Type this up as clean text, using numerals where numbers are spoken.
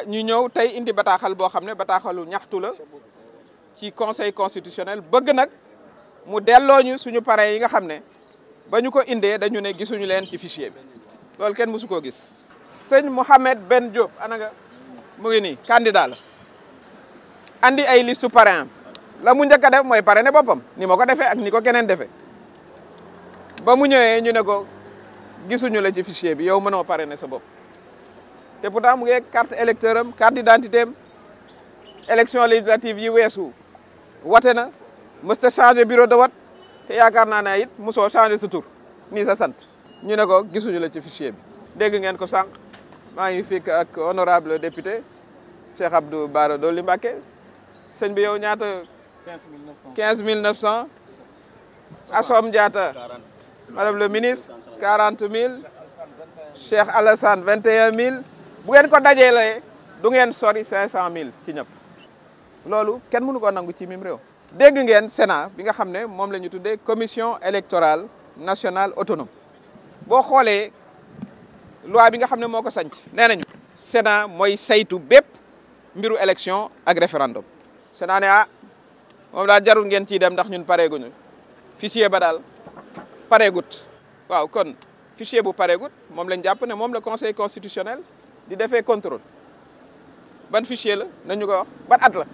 ñu ñëw tey indi bataaxal boo xam ne bataaxalu ñaxtu la ci conseil constitutionnel bëgg nag mu delloo ñu suñu parrain yi nga xam ne ba ñu ko indee dañu ne gisuñu leen ci fichier bi loolu kenn mësu koo gis. sëñ Mouhamed Ben Diop ana nga mu ngi nii candidat la andi ay liste parrain la mu njëkk a def mooy parrainé boppam ni ma ko defee ak ni ko keneen defee ba mu ñëwee ñu ne ko gisuñu la ci fichier bi yow mënoo parrainer sa bopp te pourtant mu ngi carte électeur am carte d'identité am élection législative yi weesu wate na mësta changé bureau de vote te yaakaar naa ne it mosoo changé sa tur nii sa sant ñu ne ko gisuñu la ci fichier bi. dégg ngeen ko sànq maa ngi fii ak honorable député Cheikh Abdou Bara Dolly Mbacké sëñ bi yow ñaata. 15 900 Assom Diatta madame le ministre 40 000 Cheikh Alassane 21 000 bu ngeen ko dajeelee du ngeen sori 500 000 ci ñëpp loolu kenn mënu ko nangu ci mim réew. dégg ngeen Sénat bi nga xam ne moom la ñu tuddee commission électorale nationale autonome boo xoolee loi bi nga xam ne moo ko sanc nee nañu Sénat mooy saytu bépp mbiru élection ak référendum. Sénat ne moom daal jarul ngeen ciy dem ndax ñun pareeguñu fichier ba daal pareegut waaw kon fichier bu pareegut moom lañ jàpp ne moom la conseil constitutionnel di defee contrôle ban fichier la nañu ko wax ban at la.